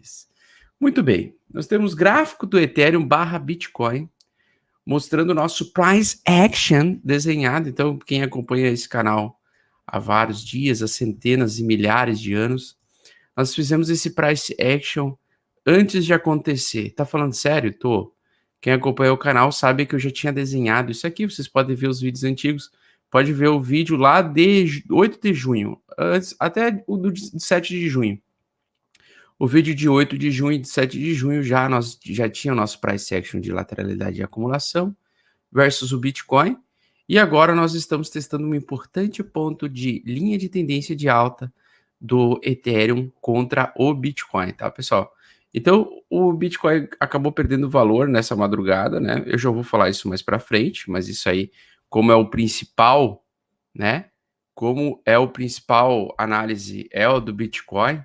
simples. Muito bem, nós temos gráfico do Ethereum barra Bitcoin, mostrando o nosso price action desenhado. Então, quem acompanha esse canal há vários dias, há centenas e milhares de anos, nós fizemos esse price action antes de acontecer. Tá falando sério? Tô. Quem acompanha o canal sabe que eu já tinha desenhado isso aqui. Vocês podem ver os vídeos antigos. Pode ver o vídeo lá de 8 de junho, até o do 7 de junho. O vídeo de 8 de junho e de 7 de junho nós já tinha o nosso price action de lateralidade e acumulação versus o Bitcoin. E agora nós estamos testando um importante ponto de linha de tendência de alta do Ethereum contra o Bitcoin, tá, pessoal? Então, o Bitcoin acabou perdendo valor nessa madrugada, né? Eu já vou falar isso mais para frente, mas isso aí, como é o principal, né? Como é o principal análise é o do Bitcoin,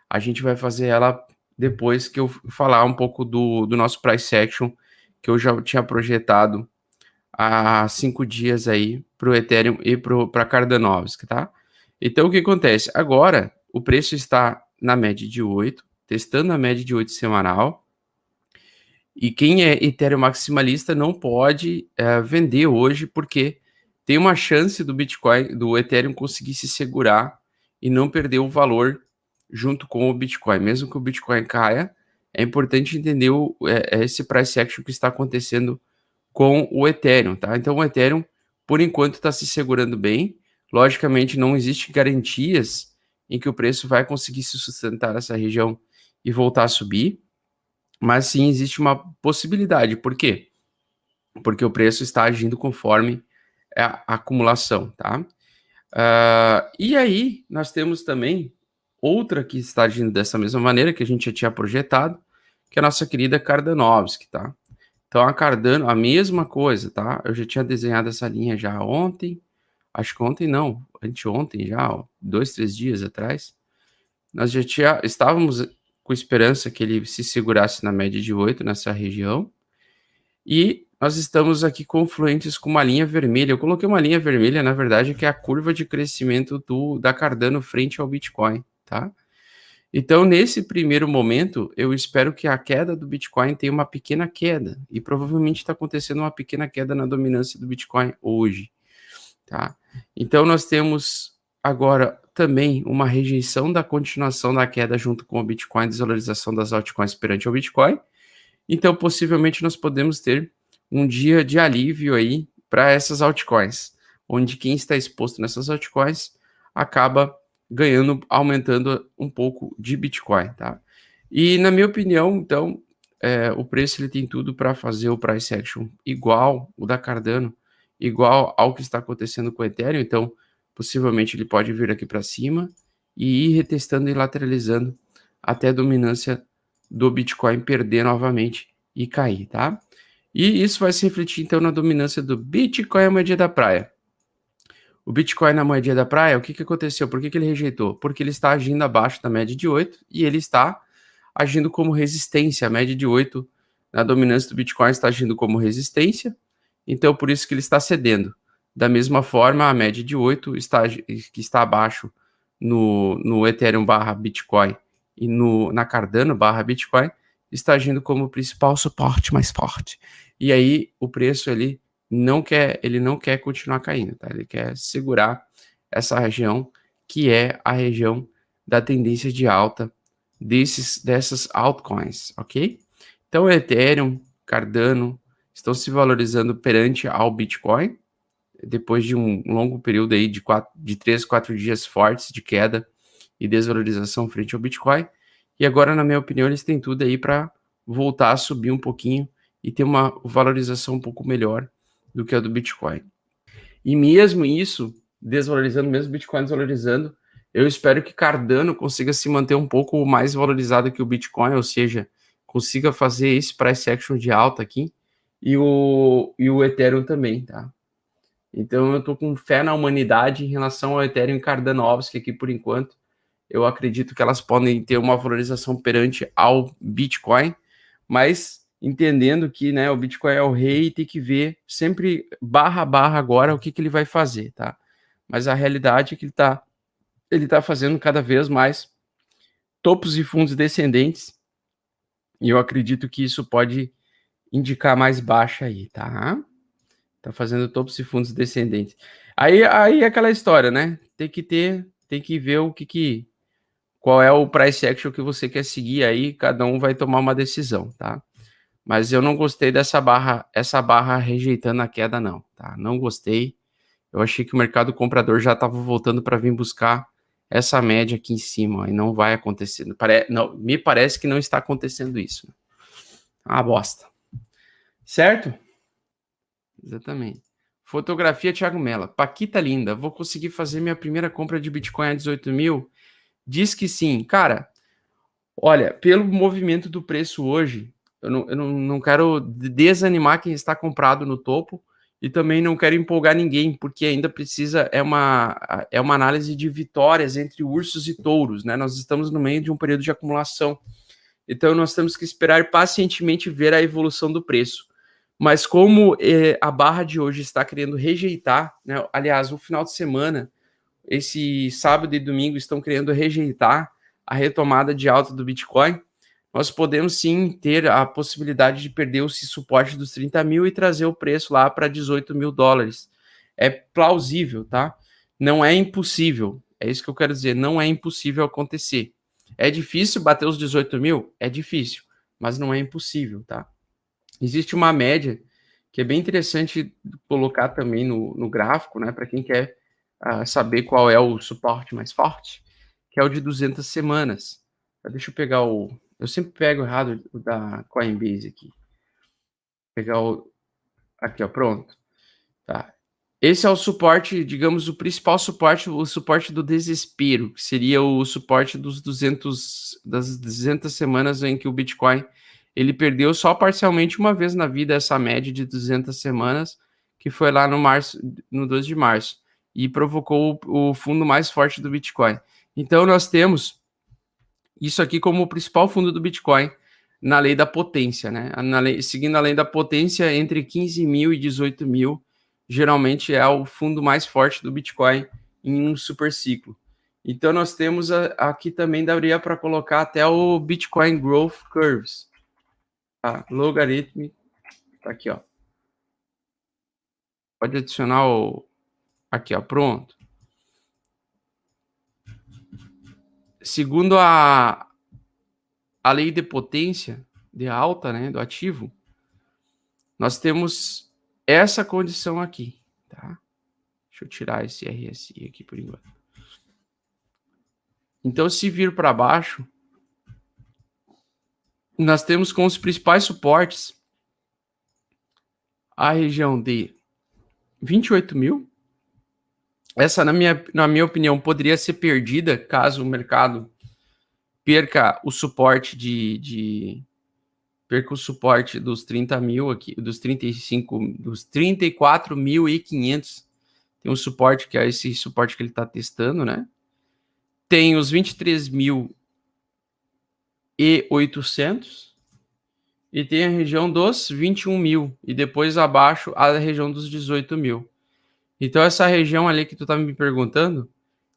a gente vai fazer ela depois que eu falar um pouco do nosso price action, que eu já tinha projetado há 5 dias aí para o Ethereum e para Cardano, tá? Então, o que acontece? Agora, o preço está na média de 8, testando a média de 8 semanal, e quem é Ethereum maximalista não pode vender hoje, porque tem uma chance do Bitcoin, do Ethereum conseguir se segurar e não perder o valor junto com o Bitcoin. Mesmo que o Bitcoin caia, é importante entender esse price action que está acontecendo com o Ethereum, tá? Então o Ethereum, por enquanto, está se segurando bem. Logicamente, não existe garantias em que o preço vai conseguir se sustentar nessa região e voltar a subir, mas sim existe uma possibilidade. Por quê? Porque o preço está agindo conforme a acumulação, tá? E aí, nós temos também outra que está agindo dessa mesma maneira, que a gente já tinha projetado, que é a nossa querida Cardanovisk, tá? Então, a Cardano, a mesma coisa, tá? Eu já tinha desenhado essa linha já ontem, acho que ontem não, anteontem já, ó, 2, 3 dias atrás. Nós já estávamos com esperança que ele se segurasse na média de 8 nessa região, e nós estamos aqui confluentes com uma linha vermelha. Eu coloquei uma linha vermelha, na verdade, que é a curva de crescimento da Cardano frente ao Bitcoin, tá? Então, nesse primeiro momento, eu espero que a queda do Bitcoin tenha uma pequena queda, e provavelmente está acontecendo uma pequena queda na dominância do Bitcoin hoje, tá? Então, nós temos agora também uma rejeição da continuação da queda junto com o Bitcoin, desvalorização das altcoins perante o Bitcoin. Então, possivelmente, nós podemos ter um dia de alívio aí para essas altcoins, onde quem está exposto nessas altcoins acaba ganhando, aumentando um pouco de Bitcoin, tá? E na minha opinião, então, o preço ele tem tudo para fazer o price action igual o da Cardano, igual ao que está acontecendo com o Ethereum. Então, possivelmente ele pode vir aqui para cima e ir retestando e lateralizando até a dominância do Bitcoin perder novamente e cair, tá? E isso vai se refletir então na dominância do Bitcoin à moedinha da praia. O Bitcoin na moedinha da praia, o que aconteceu? Por que ele rejeitou? Porque ele está agindo abaixo da média de 8 e ele está agindo como resistência. A média de 8 na dominância do Bitcoin está agindo como resistência, então por isso que ele está cedendo. Da mesma forma, a média de 8 que está abaixo no Ethereum barra Bitcoin e na Cardano barra Bitcoin está agindo como o principal suporte mais forte. E aí o preço ele não quer continuar caindo, tá? Ele quer segurar essa região que é a região da tendência de alta dessas altcoins, ok? Então, Ethereum, Cardano estão se valorizando perante ao Bitcoin, depois de um longo período aí de 3, 4 dias fortes de queda e desvalorização frente ao Bitcoin. E agora, na minha opinião, eles têm tudo aí para voltar a subir um pouquinho e ter uma valorização um pouco melhor do que a do Bitcoin. E mesmo isso, desvalorizando, mesmo o Bitcoin desvalorizando, eu espero que Cardano consiga se manter um pouco mais valorizado que o Bitcoin, ou seja, consiga fazer esse price action de alta aqui, e o Ethereum também, tá? Então eu tô com fé na humanidade em relação ao Ethereum e Cardanovisk aqui por enquanto. Eu acredito que elas podem ter uma valorização perante ao Bitcoin, mas entendendo que, né, o Bitcoin é o rei e tem que ver sempre barra a barra agora o que ele vai fazer, tá? Mas a realidade é que ele tá fazendo cada vez mais topos e fundos descendentes E eu acredito que isso pode indicar mais baixa aí, tá? Tá fazendo topos e fundos descendentes. Aí é aquela história, né? Tem que ver qual é o price action que você quer seguir aí, cada um vai tomar uma decisão, tá? Mas eu não gostei essa barra rejeitando a queda não, tá? Não gostei. Eu achei que o mercado comprador já estava voltando para vir buscar essa média aqui em cima, e não vai acontecer. Não, me parece que não está acontecendo isso. Ah, bosta. Certo? Exatamente. Fotografia Thiago Mella. Paquita linda, vou conseguir fazer minha primeira compra de Bitcoin a 18 mil? Diz que sim. Cara, olha, pelo movimento do preço hoje, eu não quero desanimar quem está comprado no topo e também não quero empolgar ninguém, porque ainda precisa, é uma análise de vitórias entre ursos e touros, né? Nós estamos no meio de um período de acumulação, então nós temos que esperar pacientemente ver a evolução do preço. Mas como a barra de hoje está querendo rejeitar, né? Aliás, o final de semana, esse sábado e domingo estão querendo rejeitar a retomada de alta do Bitcoin, nós podemos sim ter a possibilidade de perder esse suporte dos 30 mil e trazer o preço lá para 18 mil dólares. É plausível, tá? Não é impossível. É isso que eu quero dizer. Não é impossível acontecer. É difícil bater os 18 mil? É difícil, mas não é impossível, tá? Existe uma média que é bem interessante colocar também no gráfico, né? Para quem quer saber qual é o suporte mais forte, que é o de 200 semanas. Deixa eu pegar o... Eu sempre pego errado o da Coinbase aqui. Vou pegar o... Aqui, ó, pronto. Tá. Esse é o suporte, digamos, o principal suporte, o suporte do desespero, que seria o suporte das 200 semanas em que o Bitcoin ele perdeu só parcialmente uma vez na vida essa média de 200 semanas, que foi lá no 12 de março, e provocou o fundo mais forte do Bitcoin. Então nós temos isso aqui como o principal fundo do Bitcoin na lei da potência, né? Seguindo a lei da potência, entre 15 mil e 18 mil, geralmente é o fundo mais forte do Bitcoin em um super ciclo. Então nós temos aqui também daria para colocar até o Bitcoin Growth Curves. Tá? Logaritmo, tá aqui, ó. Pode adicionar aqui, ó, pronto. Segundo a lei de potência, de alta, né, do ativo, nós temos essa condição aqui, tá? Deixa eu tirar esse RSI aqui por enquanto. Então, se vir para baixo, nós temos como os principais suportes a região de 28 mil. Essa, na minha opinião, poderia ser perdida caso o mercado perca o suporte perca o suporte dos 30 mil aqui, dos 34.500. Tem um suporte que é esse suporte que ele está testando, né? Tem os 23.800 e tem a região dos 21 mil e depois abaixo a região dos 18 mil. Então essa região ali que tu tá me perguntando,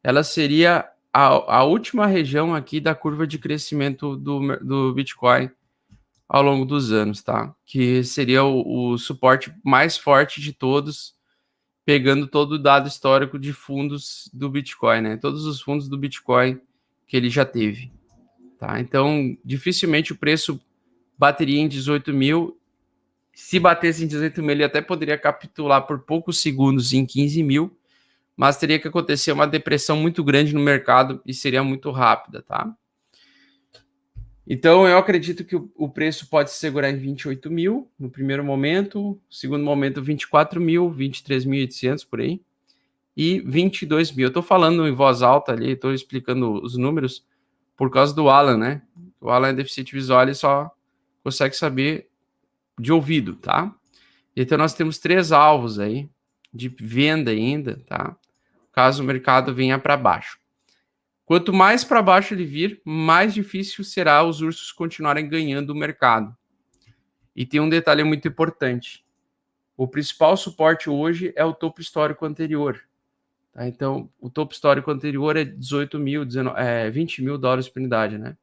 ela seria a última região aqui da curva de crescimento do Bitcoin ao longo dos anos, tá? Que seria o suporte mais forte de todos, pegando todo o dado histórico de fundos do Bitcoin, né? Todos os fundos do Bitcoin que ele já teve, tá? Então, dificilmente o preço bateria em 18 mil. Se batesse em 18 mil, ele até poderia capitular por poucos segundos em 15 mil, mas teria que acontecer uma depressão muito grande no mercado e seria muito rápida, tá? Então, eu acredito que o preço pode se segurar em 28 mil no primeiro momento, no segundo momento 24 mil, 23.800 por aí, e 22 mil. Eu estou falando em voz alta ali, estou explicando os números por causa do Alan, né? O Alan é deficiente visual e só consegue saber de ouvido, tá? Então, nós temos 3 alvos aí de venda ainda, tá? Caso o mercado venha para baixo. Quanto mais para baixo ele vir, mais difícil será os ursos continuarem ganhando o mercado. E tem um detalhe muito importante. O principal suporte hoje é o topo histórico anterior. Tá? Então, o topo histórico anterior é 18 mil, 20 mil dólares por unidade, né?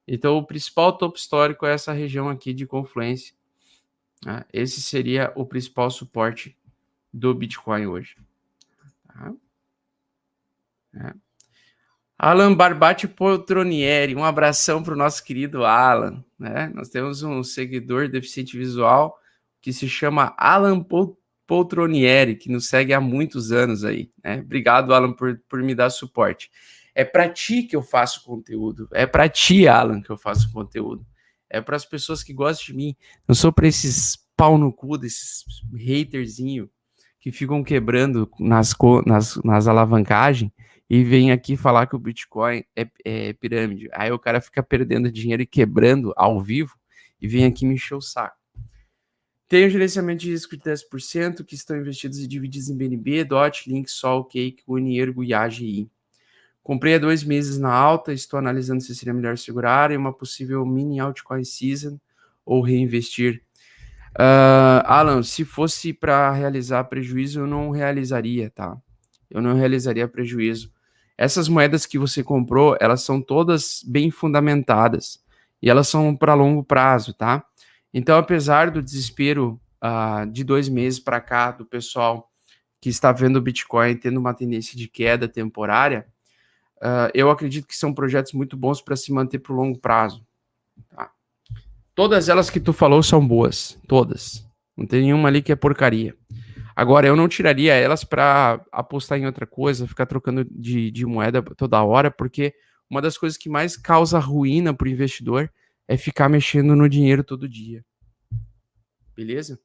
Então, o principal topo histórico é essa região aqui de confluência. Tá? Esse seria o principal suporte do Bitcoin hoje. Tá? Alan Barbati Poltronieri, um abração para o nosso querido Alan. Né? Nós temos um seguidor deficiente visual que se chama Alan Poltronieri, que nos segue há muitos anos aí. Né? Obrigado, Alan, por me dar suporte. É para ti que eu faço conteúdo. É para ti, Alan, que eu faço conteúdo. É para as pessoas que gostam de mim. Não sou para esses pau no cu, desses haterzinhos que ficam quebrando nas alavancagens e vem aqui falar que o Bitcoin é pirâmide. Aí o cara fica perdendo dinheiro e quebrando ao vivo e vem aqui me encher o saco. Tem um gerenciamento de risco de 10% que estão investidos e divididos em BNB, DOT, Link, Sol, Cake, Uniergo e AGI. Comprei há 2 meses na alta, estou analisando se seria melhor segurar em uma possível mini altcoin season ou reinvestir. Alan, se fosse para realizar prejuízo, eu não realizaria, tá? Eu não realizaria prejuízo. Essas moedas que você comprou, elas são todas bem fundamentadas e elas são para longo prazo, tá? Então, apesar do desespero de 2 meses para cá do pessoal que está vendo o Bitcoin tendo uma tendência de queda temporária, eu acredito que são projetos muito bons para se manter para o longo prazo. Tá? Todas elas que tu falou são boas, todas. Não tem nenhuma ali que é porcaria. Agora, eu não tiraria elas para apostar em outra coisa, ficar trocando de moeda toda hora, porque uma das coisas que mais causa ruína para o investidor é ficar mexendo no dinheiro todo dia. Beleza?